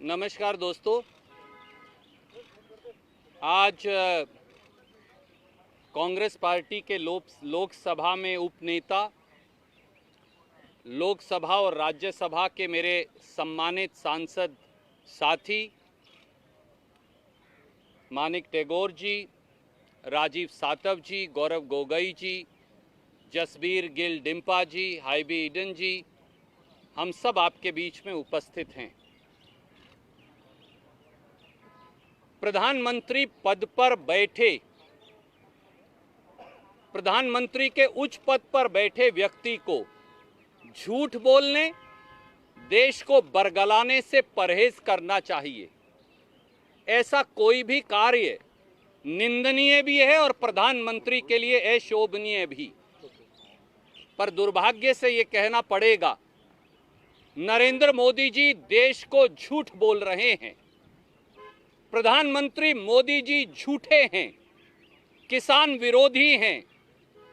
नमस्कार दोस्तों, आज कांग्रेस पार्टी के लोकसभा में उपनेता, लोकसभा और राज्यसभा के मेरे सम्मानित सांसद साथी मानिक टेगोर जी, राजीव सातव जी, गौरव गोगोई जी, जसबीर गिल डिम्पा जी, हाईबी ईडन जी, हम सब आपके बीच में उपस्थित हैं। प्रधानमंत्री पद पर बैठे, प्रधानमंत्री के उच्च पद पर बैठे व्यक्ति को झूठ बोलने, देश को बरगलाने से परहेज करना चाहिए। ऐसा कोई भी कार्य निंदनीय भी है और प्रधानमंत्री के लिए अशोभनीय भी। पर दुर्भाग्य से ये कहना पड़ेगा, नरेंद्र मोदी जी देश को झूठ बोल रहे हैं। प्रधानमंत्री मोदी जी झूठे हैं, किसान विरोधी हैं,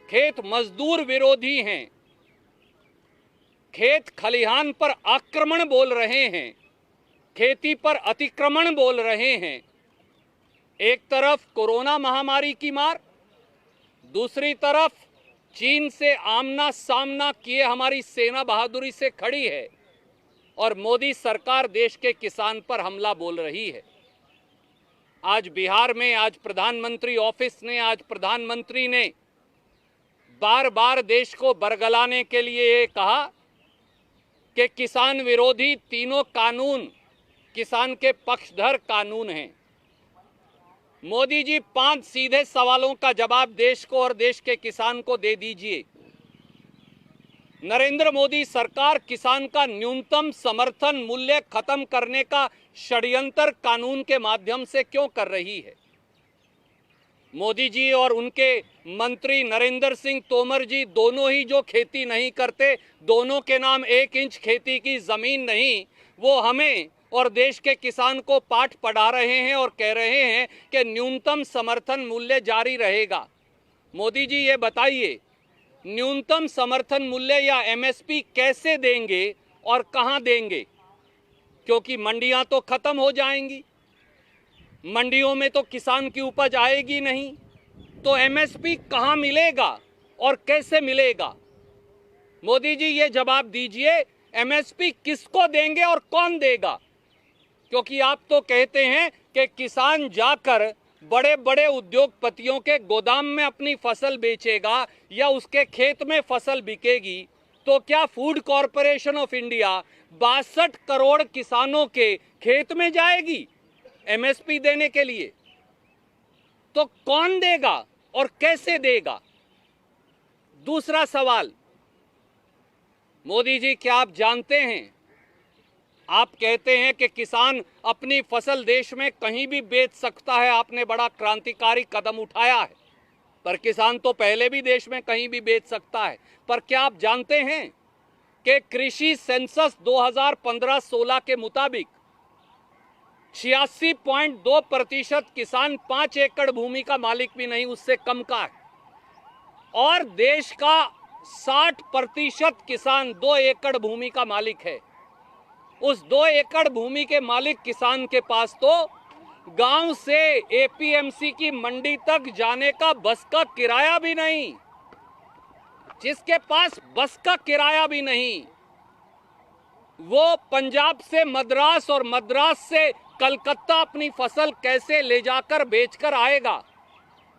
खेत मजदूर विरोधी हैं, खेत खलिहान पर आक्रमण बोल रहे हैं, खेती पर अतिक्रमण बोल रहे हैं। एक तरफ कोरोना महामारी की मार, दूसरी तरफ चीन से आमना सामना किए हमारी सेना बहादुरी से खड़ी है और मोदी सरकार देश के किसान पर हमला बोल रही है। आज बिहार में, आज प्रधानमंत्री ऑफिस ने, आज प्रधानमंत्री ने बार बार देश को बरगलाने के लिए ये कहा कि किसान विरोधी तीनों कानून किसान के पक्षधर कानून हैं। मोदी जी 5 सीधे सवालों का जवाब देश को और देश के किसान को दे दीजिए। नरेंद्र मोदी सरकार किसान का न्यूनतम समर्थन मूल्य खत्म करने का षड्यंत्र कानून के माध्यम से क्यों कर रही है? मोदी जी और उनके मंत्री नरेंद्र सिंह तोमर जी दोनों ही जो खेती नहीं करते, दोनों के नाम 1 इंच खेती की जमीन नहीं, वो हमें और देश के किसान को पाठ पढ़ा रहे हैं और कह रहे हैं कि न्यूनतम समर्थन मूल्य जारी रहेगा। मोदी जी ये बताइए, न्यूनतम समर्थन मूल्य या एमएसपी कैसे देंगे और कहां देंगे? क्योंकि मंडियां तो खत्म हो जाएंगी, मंडियों में तो किसान की उपज आएगी नहीं, तो एमएसपी कहां मिलेगा और कैसे मिलेगा? मोदी जी ये जवाब दीजिए, एमएसपी किसको देंगे और कौन देगा? क्योंकि आप तो कहते हैं कि किसान जाकर बड़े बड़े उद्योगपतियों के गोदाम में अपनी फसल बेचेगा या उसके खेत में फसल बिकेगी, तो क्या food corporation of India 62 crore किसानों के खेत में जाएगी एमएसपी देने के लिए? तो कौन देगा और कैसे देगा? दूसरा सवाल, मोदी जी क्या आप जानते हैं, आप कहते हैं कि किसान अपनी फसल देश में कहीं भी बेच सकता है, आपने बड़ा क्रांतिकारी कदम उठाया है, पर किसान तो पहले भी देश में कहीं भी बेच सकता है। पर क्या आप जानते हैं कि कृषि सेंसस 2015-16 के मुताबिक 86.2% किसान 5 एकड़ भूमि का मालिक भी नहीं, उससे कम का है, और देश का 60% किसान 2 एकड़ भूमि का मालिक है। उस 2 एकड़ भूमि के मालिक किसान के पास तो गांव से एपीएमसी की मंडी तक जाने का बस का किराया भी नहीं। जिसके पास बस का किराया भी नहीं, वो पंजाब से मद्रास और मद्रास से कलकत्ता अपनी फसल कैसे ले जाकर बेचकर आएगा?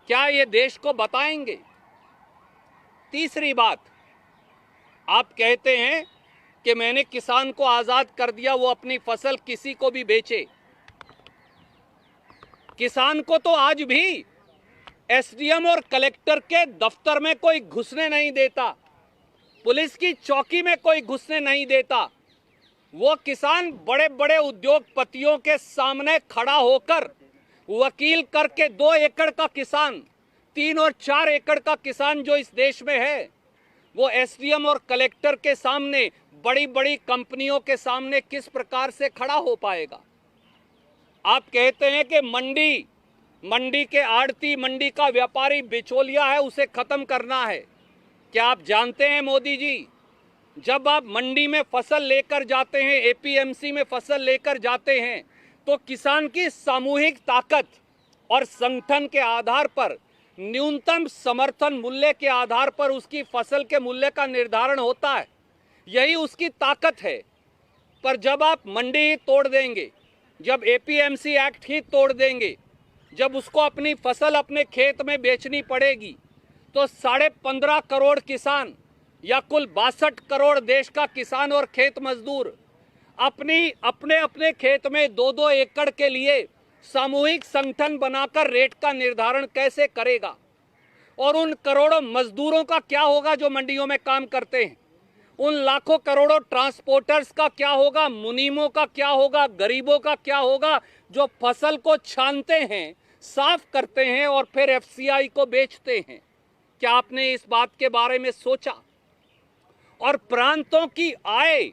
क्या ये देश को बताएंगे? तीसरी बात, आप कहते हैं कि मैंने किसान को आजाद कर दिया, वो अपनी फसल किसी को भी बेचे। किसान को तो आज भी एसडीएम और कलेक्टर के दफ्तर में कोई घुसने नहीं देता, पुलिस की चौकी में कोई घुसने नहीं देता। वो किसान बड़े बड़े उद्योगपतियों के सामने खड़ा होकर वकील करके 2 एकड़ का किसान, 3 और 4 एकड़ का किसान जो इस देश में है, वो एसडीएम और कलेक्टर के सामने, बड़ी बड़ी कंपनियों के सामने किस प्रकार से खड़ा हो पाएगा? आप कहते हैं कि मंडी के आड़ती, मंडी का व्यापारी बिचौलिया है, उसे खत्म करना है। क्या आप जानते हैं मोदी जी, जब आप मंडी में फसल लेकर जाते हैं, एपीएमसी में फसल लेकर जाते हैं, तो किसान की सामूहिक ताकत और संगठन के आधार पर, न्यूनतम समर्थन मूल्य के आधार पर उसकी फसल के मूल्य का निर्धारण होता है। यही उसकी ताकत है। पर जब आप मंडी ही तोड़ देंगे, जब एपीएमसी एक्ट ही तोड़ देंगे, जब उसको अपनी फसल अपने खेत में बेचनी पड़ेगी, तो 15.5 करोड़ किसान या कुल 62 करोड़ देश का किसान और खेत मजदूर अपने अपने खेत में 2-2 एकड़ के लिए सामूहिक संगठन बनाकर रेट का निर्धारण कैसे करेगा? और उन करोड़ों मजदूरों का क्या होगा जो मंडियों में काम करते हैं? उन लाखों करोड़ों ट्रांसपोर्टर्स का क्या होगा? मुनीमों का क्या होगा? गरीबों का क्या होगा जो फसल को छानते हैं, साफ करते हैं और फिर एफसीआई को बेचते हैं? क्या आपने इस बात के बारे में सोचा? और प्रांतों की आय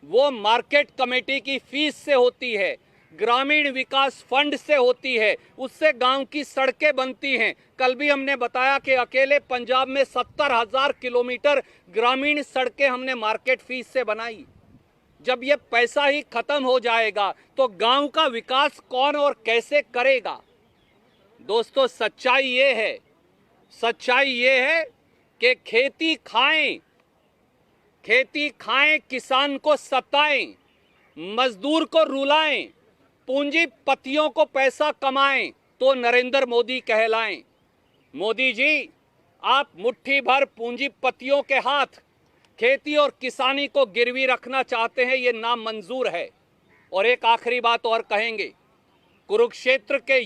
वो मार्केट कमेटी की फीस से होती है, ग्रामीण विकास फंड से होती है, उससे गांव की सड़कें बनती हैं। कल भी हमने बताया कि अकेले पंजाब में 70,000 किलोमीटर ग्रामीण सड़कें हमने मार्केट फीस से बनाई। जब ये पैसा ही खत्म हो जाएगा तो गांव का विकास कौन और कैसे करेगा? दोस्तों, सच्चाई ये है कि खेती खाएं, किसान को सताएं, मजदूर को रुलाएं, पूंजीपतियों को पैसा कमाएं तो नरेंद्र मोदी कहलाएं। मोदी जी, आप मुट्ठी भर पूंजीपतियों के हाथ खेती और किसानी को गिरवी रखना चाहते हैं, ये नामंजूर है। और एक आखिरी बात और कहेंगे, कुरुक्षेत्र के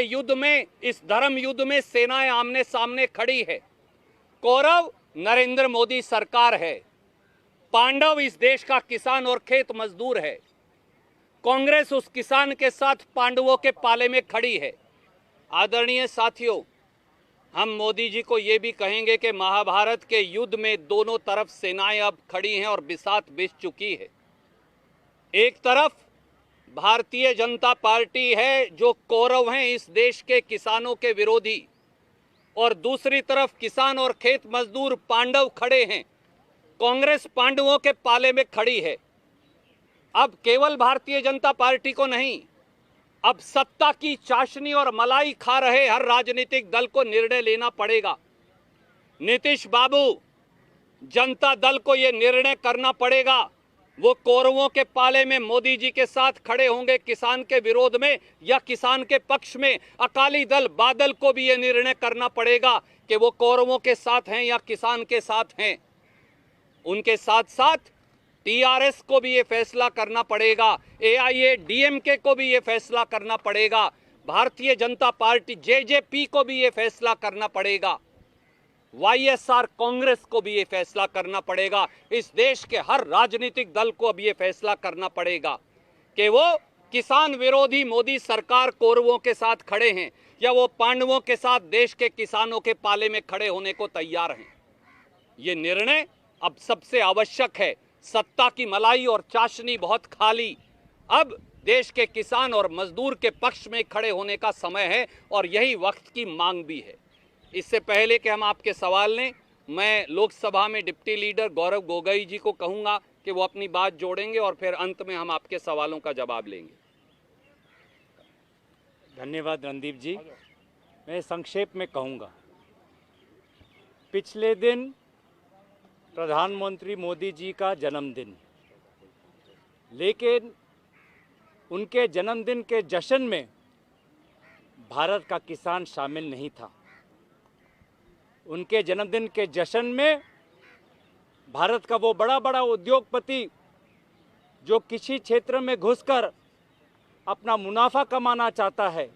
युद्ध में इस धर्म युद्ध में सेनाएं आमने सामने खड़ी है। कौरव नरेंद्र मोदी सरकार है, पांडव इस देश का किसान और खेत मजदूर है। कांग्रेस उस किसान के साथ पांडवों के पाले में खड़ी है। आदरणीय साथियों, हम मोदी जी को ये भी कहेंगे कि महाभारत के युद्ध में दोनों तरफ सेनाएं अब खड़ी हैं और बिसात बिछ चुकी है। एक तरफ भारतीय जनता पार्टी है जो कौरव हैं इस देश के किसानों के विरोधी, और दूसरी तरफ किसान और खेत मजदूर पांडव खड़े हैं। कांग्रेस पांडवों के पाले में खड़ी है। अब केवल भारतीय जनता पार्टी को नहीं, अब सत्ता की चाशनी और मलाई खा रहे हर राजनीतिक दल को निर्णय लेना पड़ेगा। नीतीश बाबू, जनता दल को यह निर्णय करना पड़ेगा, वो कौरवों के पाले में मोदी जी के साथ खड़े होंगे किसान के विरोध में या किसान के पक्ष में। अकाली दल बादल को भी ये निर्णय करना पड़ेगा कि वो कौरवों के साथ हैं या किसान के साथ हैं। उनके साथ साथ टीआरएस को भी ये फैसला करना पड़ेगा, एआईएडीएमके को भी ये फैसला करना पड़ेगा, भारतीय जनता पार्टी जेजेपी को भी ये फैसला करना पड़ेगा, वाईएसआर कांग्रेस को भी ये फैसला करना पड़ेगा। इस देश के हर राजनीतिक दल को अब ये फैसला करना पड़ेगा कि वो किसान विरोधी मोदी सरकार कौरवों के साथ खड़े हैं या वो पांडवों के साथ देश के किसानों के पाले में खड़े होने को तैयार हैं। ये निर्णय अब सबसे आवश्यक है। सत्ता की मलाई और चाशनी बहुत खाली, अब देश के किसान और मजदूर के पक्ष में खड़े होने का समय है और यही वक्त की मांग भी है। इससे पहले कि हम आपके सवाल लें, मैं लोकसभा में डिप्टी लीडर गौरव गोगोई जी को कहूंगा कि वो अपनी बात जोड़ेंगे और फिर अंत में हम आपके सवालों का जवाब लेंगे। धन्यवाद रणदीप जी। मैं संक्षेप में कहूँगा, पिछले दिन प्रधानमंत्री मोदी जी का जन्मदिन, लेकिन उनके जन्मदिन के जश्न में भारत का किसान शामिल नहीं था। उनके जन्मदिन के जश्न में भारत का वो बड़ा बड़ा उद्योगपति जो किसी क्षेत्र में घुसकर अपना मुनाफा कमाना चाहता है,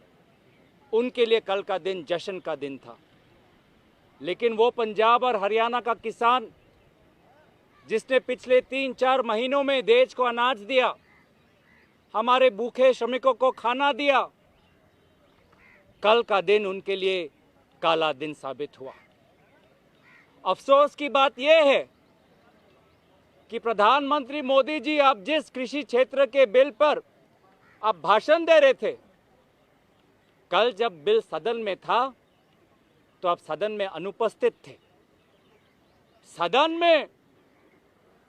उनके लिए कल का दिन जश्न का दिन था। लेकिन वो पंजाब और हरियाणा का किसान जिसने पिछले 3-4 महीनों में देश को अनाज दिया, हमारे भूखे श्रमिकों को खाना दिया, कल का दिन उनके लिए काला दिन साबित हुआ। अफसोस की बात यह है कि प्रधानमंत्री मोदी जी आप जिस कृषि क्षेत्र के बिल पर आप भाषण दे रहे थे, कल जब बिल सदन में था तो आप सदन में अनुपस्थित थे। सदन में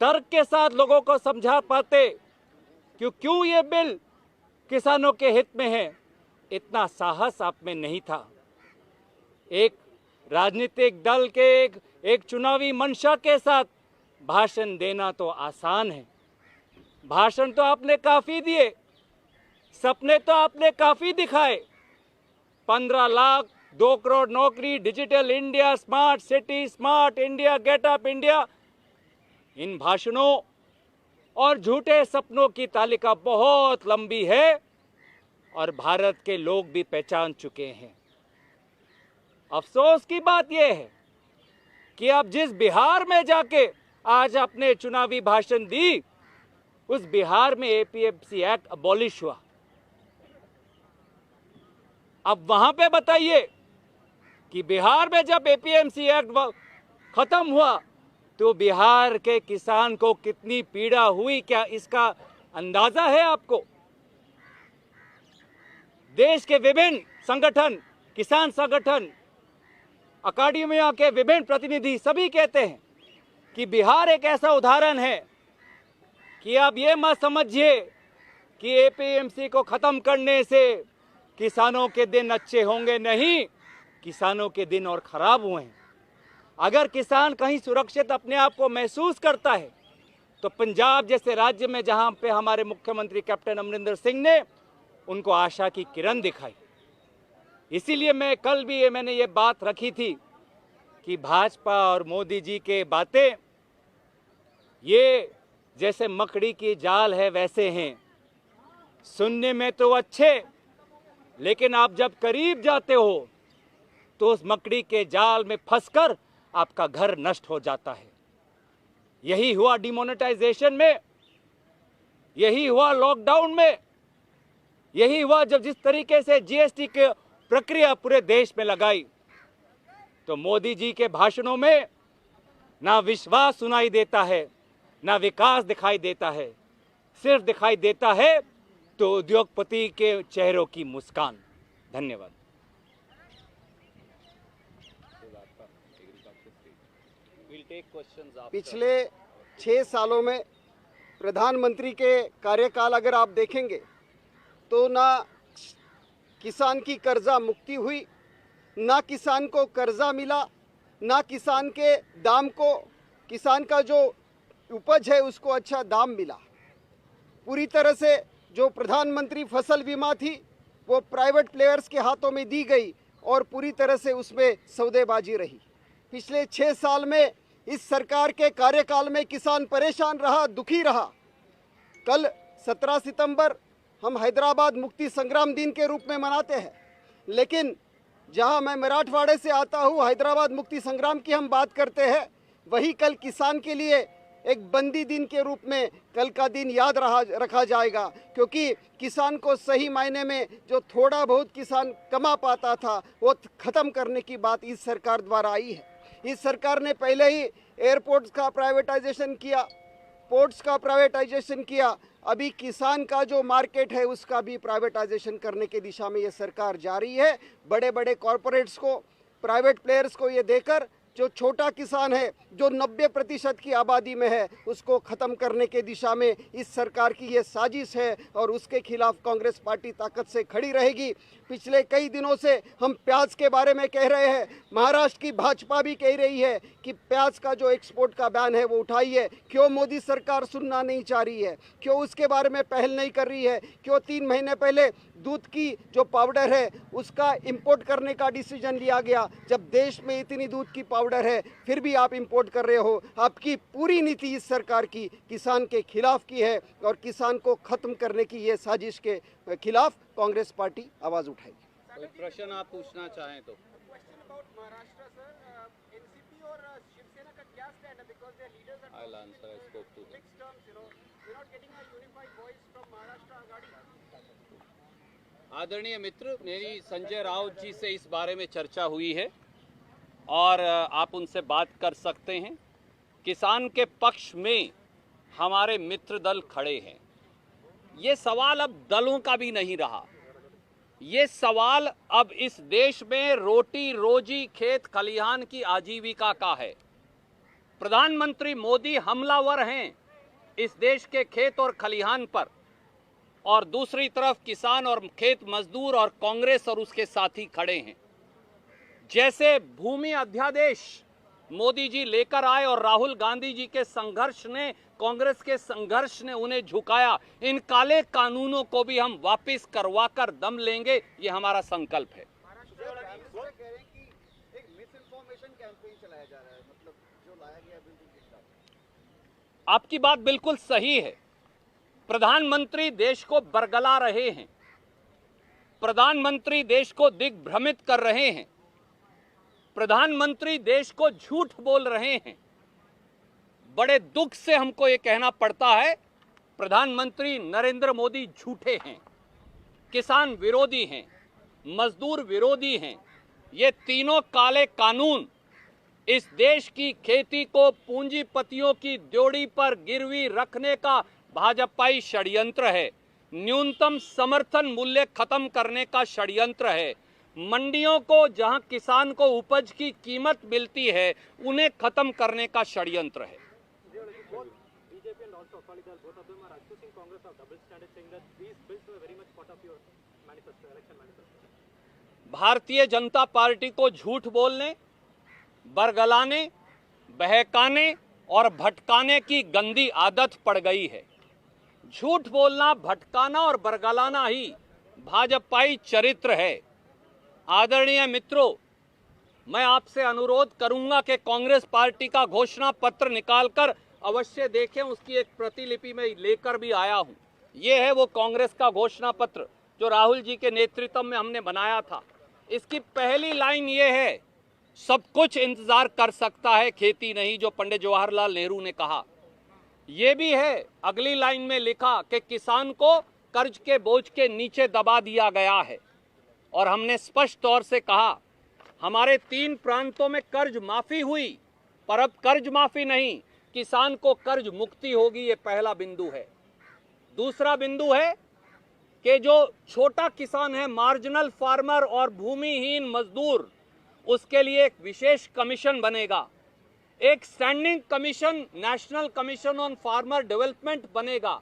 तर्क के साथ लोगों को समझा पाते कि क्यों ये बिल किसानों के हित में है, इतना साहस आप में नहीं था। एक राजनीतिक दल के एक चुनावी मंशा के साथ भाषण देना तो आसान है। भाषण तो आपने काफी दिए, सपने तो आपने काफी दिखाए। 15 लाख, 2 करोड़ नौकरी, digital India, smart city, smart India, get up India, इन भाषणों और झूठे सपनों की तालिका बहुत लंबी है और भारत के लोग भी पहचान चुके हैं। अफसोस की बात यह है कि अब जिस बिहार में जाके आज आपने चुनावी भाषण दी, उस बिहार में एपीएमसी एक्ट अबॉलिश हुआ। अब वहां पे बताइए कि बिहार में जब एपीएमसी एक्ट खत्म हुआ तो बिहार के किसान को कितनी पीड़ा हुई, क्या इसका अंदाजा है आपको? देश के विभिन्न संगठन, किसान संगठन, अकादमिया के विभिन्न प्रतिनिधि सभी कहते हैं कि बिहार एक ऐसा उदाहरण है कि आप ये मत समझिए कि एपीएमसी को खत्म करने से किसानों के दिन अच्छे होंगे। नहीं, किसानों के दिन और खराब हुए हैं। अगर किसान कहीं सुरक्षित अपने आप को महसूस करता है तो पंजाब जैसे राज्य में, जहां पे हमारे मुख्यमंत्री कैप्टन अमरिंदर सिंह ने उनको आशा की किरण दिखाई। इसीलिए मैंने ये बात रखी थी कि भाजपा और मोदी जी के बातें ये जैसे मकड़ी की जाल है वैसे हैं। सुनने में तो अच्छे, लेकिन आप जब करीब जाते हो तो उस मकड़ी के जाल में फंसकर आपका घर नष्ट हो जाता है। यही हुआ डिमोनेटाइजेशन में, यही हुआ लॉकडाउन में, यही हुआ जब जिस तरीके से जीएसटी की प्रक्रिया पूरे देश में लगाई। तो मोदी जी के भाषणों में ना विश्वास सुनाई देता है, ना विकास दिखाई देता है, सिर्फ दिखाई देता है तो उद्योगपति के चेहरों की मुस्कान। धन्यवाद। पिछले 6 सालों में प्रधानमंत्री के कार्यकाल अगर आप देखेंगे तो ना किसान की कर्जा मुक्ति हुई, ना किसान को कर्जा मिला, ना किसान के दाम को, किसान का जो उपज है उसको अच्छा दाम मिला। पूरी तरह से जो प्रधानमंत्री फसल बीमा थी वो प्राइवेट प्लेयर्स के हाथों में दी गई और पूरी तरह से उसमें सौदेबाजी रही। पिछले 6 साल में इस सरकार के कार्यकाल में किसान परेशान रहा, दुखी रहा। कल 17 सितंबर हम हैदराबाद मुक्ति संग्राम दिन के रूप में मनाते हैं, लेकिन जहां मैं मराठवाड़े से आता हूं, हैदराबाद मुक्ति संग्राम की हम बात करते हैं, वही कल किसान के लिए एक बंदी दिन के रूप में कल का दिन याद रखा जाएगा। क्योंकि किसान को सही मायने में जो थोड़ा बहुत किसान कमा पाता था वो ख़त्म करने की बात इस सरकार द्वारा आई है। इस सरकार ने पहले ही एयरपोर्ट्स का प्राइवेटाइजेशन किया, पोर्ट्स का प्राइवेटाइजेशन किया, अभी किसान का जो मार्केट है उसका भी प्राइवेटाइजेशन करने की दिशा में ये सरकार जा रही है। बड़े बड़े कॉरपोरेट्स को, प्राइवेट प्लेयर्स को ये देकर जो छोटा किसान है, जो 90% की आबादी में है, उसको ख़त्म करने के दिशा में इस सरकार की ये साजिश है और उसके खिलाफ कांग्रेस पार्टी ताकत से खड़ी रहेगी। पिछले कई दिनों से हम प्याज के बारे में कह रहे हैं, महाराष्ट्र की भाजपा भी कह रही है कि प्याज का जो एक्सपोर्ट का बैन है वो उठाइए। क्यों मोदी सरकार सुनना नहीं चाह रही है? क्यों उसके बारे में पहल नहीं कर रही है? क्यों 3 महीने पहले दूध की जो पाउडर है उसका इंपोर्ट करने का डिसीजन लिया गया? जब देश में इतनी दूध की पाउडर है फिर भी आप इंपोर्ट कर रहे हो। आपकी पूरी नीति इस सरकार की किसान के खिलाफ की है और किसान को खत्म करने की ये साजिश के खिलाफ कांग्रेस पार्टी आवाज उठाएगी। कोई प्रश्न आप पूछना चाहें तो? I'll answer. I spoke to them. आदरणीय मित्र, मेरी संजय राउत जी से इस बारे में चर्चा हुई है और आप उनसे बात कर सकते हैं। किसान के पक्ष में हमारे मित्र दल खड़े हैं। ये सवाल अब दलों का भी नहीं रहा, ये सवाल अब इस देश में रोटी रोजी, खेत खलिहान की आजीविका का है। प्रधानमंत्री मोदी हमलावर हैं इस देश के खेत और खलिहान पर, और दूसरी तरफ किसान और खेत मजदूर और कांग्रेस और उसके साथी खड़े हैं। जैसे भूमि अध्यादेश मोदी जी लेकर आए और राहुल गांधी जी के संघर्ष ने, कांग्रेस के संघर्ष ने उन्हें झुकाया, इन काले कानूनों को भी हम वापस करवाकर दम लेंगे, ये हमारा संकल्प है। आपकी बात बिल्कुल सही है। प्रधानमंत्री देश को बरगला रहे हैं, प्रधानमंत्री देश को दिग्भ्रमित कर रहे हैं, प्रधानमंत्री देश को झूठ बोल रहे हैं। बड़े दुख से हमको ये कहना पड़ता है, प्रधानमंत्री नरेंद्र मोदी झूठे हैं, किसान विरोधी हैं, मजदूर विरोधी हैं। ये तीनों काले कानून इस देश की खेती को पूंजीपतियों की ड्योढ़ी पर गिरवी रखने का भाजपाई षड्यंत्र है। न्यूनतम समर्थन मूल्य खत्म करने का षड्यंत्र है। मंडियों को जहां किसान को उपज की कीमत मिलती है, उन्हें खत्म करने का षड्यंत्र है। भारतीय जनता पार्टी को झूठ बोलने, बरगलाने, बहकाने और भटकाने की गंदी आदत पड़ गई है। झूठ बोलना, भटकाना और बरगलाना ही भाजपाई चरित्र है। आदरणीय मित्रों, मैं आपसे अनुरोध करूंगा कि कांग्रेस पार्टी का घोषणा पत्र निकालकर अवश्य देखें। उसकी एक प्रतिलिपि में लेकर भी आया हूं। यह है वो कांग्रेस का घोषणा पत्र जो राहुल जी के नेतृत्व में हमने बनाया था। इसकी पहली लाइन ये है, सब कुछ इंतजार कर सकता है, खेती नहीं, जो पंडित जवाहरलाल नेहरू ने कहा। यह भी है अगली लाइन में लिखा कि किसान को कर्ज के बोझ के नीचे दबा दिया गया है। और हमने स्पष्ट तौर से कहा, हमारे 3 प्रांतों में कर्ज माफी हुई, पर अब कर्ज माफी नहीं, किसान को कर्ज मुक्ति होगी। ये पहला बिंदु है। दूसरा बिंदु है कि जो छोटा किसान है, मार्जिनल फार्मर और भूमिहीन मजदूर, उसके लिए एक विशेष कमीशन बनेगा। एक standing commission, national commission on farmer development बनेगा।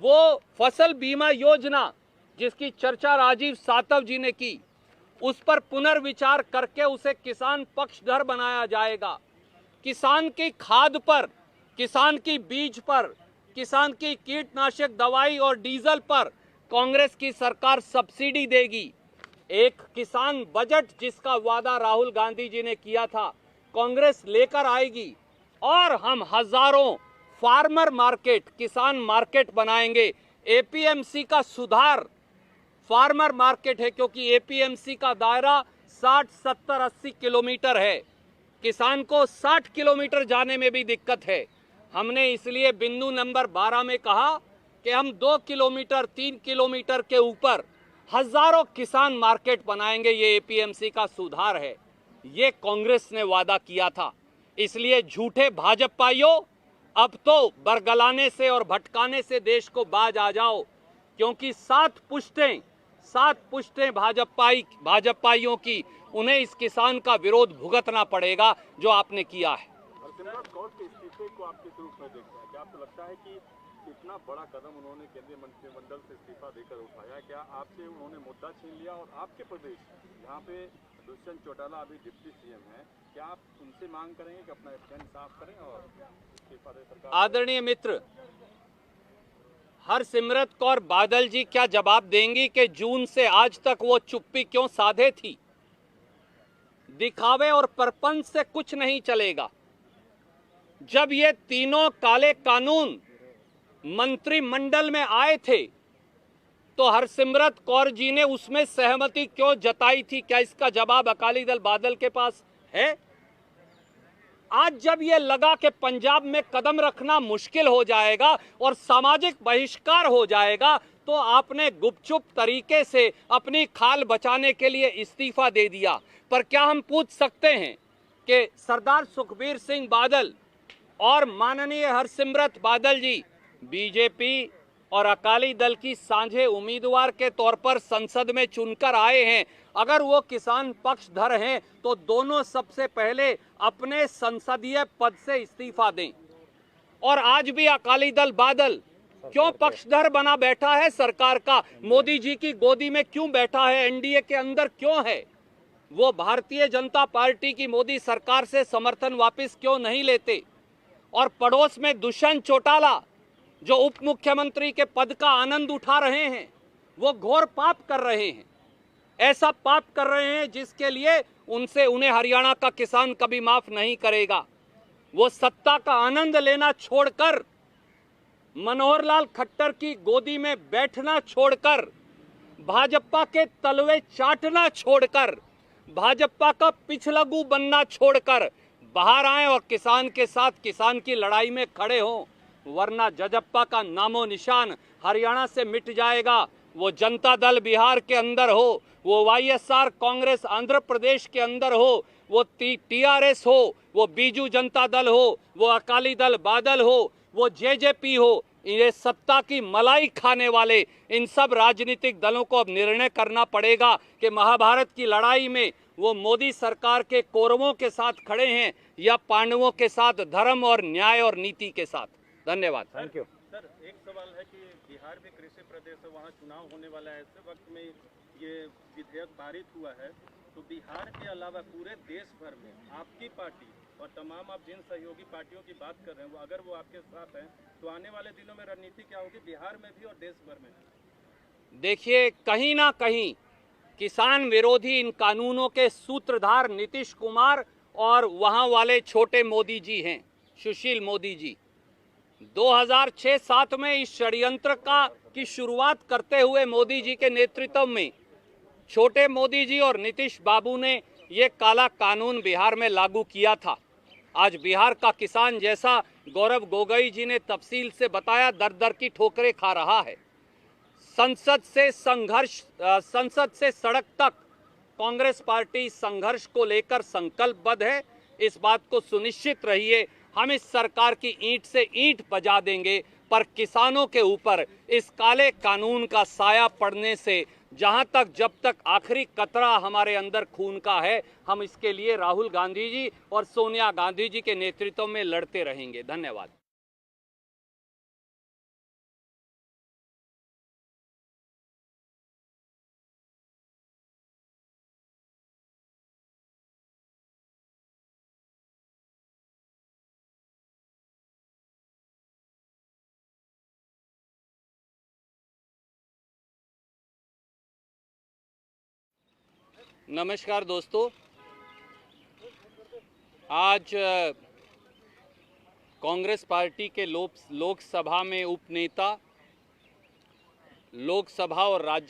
वो फसल बीमा योजना जिसकी चर्चा राजीव सातव जी ने की, उस पर पुनर्विचार करके उसे किसान पक्षधर बनाया जाएगा। किसान की खाद पर, किसान की बीज पर, किसान की कीटनाशक दवाई और डीजल पर कांग्रेस की सरकार सब्सिडी देगी। एक किसान बजट जिसका वादा राहुल गांधी जी ने किया था, कांग्रेस लेकर आएगी। और हम हजारों फार्मर मार्केट, किसान मार्केट बनाएंगे। एपीएमसी का सुधार फार्मर मार्केट है, क्योंकि एपीएमसी का दायरा 60, 70, 80 किलोमीटर है। किसान को 60 किलोमीटर जाने में भी दिक्कत है। हमने इसलिए बिंदु नंबर 12 में कहा कि हम 2 किलोमीटर, 3 किलोमीटर के ऊपर हजारों किसान मार्केट बनाएंगे। ये एपीएमसी का सुधार है। ये कांग्रेस ने वादा किया था। इसलिए झूठे भाजपाइयों, अब तो बरगलाने से और भटकाने से देश को बाज आ जाओ, क्योंकि 7 पुश्तें भाजपाइयों की, उन्हें इस किसान का विरोध भुगतना पड़ेगा जो आपने किया है। हरसिमरत कौर के इस्तीफे को आप किस रूप में देखते हैं? क्या आपको लगता है कि इतना बड़ा कदम उन्होंने केंद्रीय मंत्रिमंडल से इस्तीफा देकर उठाया, क्या आपसे उन्होंने मुद्दा छीन लिया? और आपके प्रदेश जहाँ पे दुष्यंत चौटाला अभी डिप्टी सीएम है, क्या आप उनसे मांग करेंगे कि अपना स्टैंड साफ करें और इस्तीफा दे सरकार? आदरणीय मित्र, हरसिमरत कौर बादल जी क्या जवाब देंगी कि जून से आज तक वो चुप्पी क्यों साधे थी? दिखावे और परपंच से कुछ नहीं चलेगा। जब ये तीनों काले कानून मंत्रिमंडल में आए थे, तो हरसिमरत कौर जी ने उसमें सहमति क्यों जताई थी? क्या इसका जवाब अकाली दल बादल के पास है? आज जब यह लगा कि पंजाब में कदम रखना मुश्किल हो जाएगा और सामाजिक बहिष्कार हो जाएगा, तो आपने गुपचुप तरीके से अपनी खाल बचाने के लिए इस्तीफा दे दिया। पर क्या हम पूछ सकते हैं कि सरदार सुखबीर सिंह बादल और माननीय हरसिमरत बादल जी बीजेपी और अकाली दल की साझे उम्मीदवार के तौर पर संसद में चुनकर आए हैं, अगर वो किसान पक्षधर हैं तो दोनों सबसे पहले अपने संसदीय पद से इस्तीफा दें। और आज भी अकाली दल बादल क्यों पक्षधर बना बैठा है सरकार का, मोदी जी की गोदी में क्यों बैठा है, एनडीए के अंदर क्यों है, वो भारतीय जनता पार्टी की मोदी सरकार से समर्थन वापस क्यों नहीं लेते। और पड़ोस में दुष्यंत चौटाला जो उप मुख्यमंत्री के पद का आनंद उठा रहे हैं, वो घोर पाप कर रहे हैं, ऐसा पाप कर रहे हैं जिसके लिए उन्हें हरियाणा का किसान कभी माफ नहीं करेगा। वो सत्ता का आनंद लेना छोड़कर, मनोहर लाल खट्टर की गोदी में बैठना छोड़कर, भाजपा के तलवे चाटना छोड़कर, भाजपा का पिछलगू बनना छोड़कर बाहर आए और किसान के साथ किसान की लड़ाई में खड़े हों, वरना जजप्पा का नामो निशान हरियाणा से मिट जाएगा। वो जनता दल बिहार के अंदर हो, वो वाईएसआर कांग्रेस आंध्र प्रदेश के अंदर हो, वो टीआरएस हो, वो बीजू जनता दल हो, वो अकाली दल बादल हो, वो जेजेपी हो, ये सत्ता की मलाई खाने वाले इन सब राजनीतिक दलों को अब निर्णय करना पड़ेगा कि महाभारत की लड़ाई में वो मोदी सरकार के कौरवों के साथ खड़े हैं या पांडवों के साथ धर्म और न्याय और नीति के साथ। धन्यवाद। Thank you. सर, एक सवाल है कि बिहार भी कृषि प्रदेश है, वहाँ चुनाव होने वाला है, ऐसे वक्त में ये विधेयक पारित हुआ है, तो बिहार के अलावा पूरे देश भर में आपकी पार्टी और तमाम आप जिन सहयोगी पार्टियों की बात कर रहे हैं, वो अगर वो आपके साथ हैं तो आने वाले दिनों में रणनीति क्या होगी बिहार में भी और देश भर में? देखिए, कहीं ना कहीं किसान विरोधी इन कानूनों के सूत्रधार नीतीश कुमार और वहां वाले छोटे मोदी जी हैं, सुशील मोदी जी। 2006-07 में इस षड्यंत्र की शुरुआत करते हुए मोदी जी के नेतृत्व में छोटे मोदी जी और नीतीश बाबू ने ये काला कानून बिहार में लागू किया था। आज बिहार का किसान, जैसा गौरव गोगोई जी ने तफसील से बताया, दर दर की ठोकरें खा रहा है। संसद से संघर्ष, संसद से सड़क तक कांग्रेस पार्टी संघर्ष को लेकर संकल्पबद्ध है। इस बात को सुनिश्चित रहिए, हम इस सरकार की ईंट से ईंट बजा देंगे, पर किसानों के ऊपर इस काले कानून का साया पड़ने से जहां तक जब तक आखिरी कतरा हमारे अंदर खून का है, हम इसके लिए राहुल गांधी जी और सोनिया गांधी जी के नेतृत्व में लड़ते रहेंगे। धन्यवाद। नमस्कार दोस्तों, आज कांग्रेस पार्टी के लोकसभा में उपनेता, लोकसभा और राज्य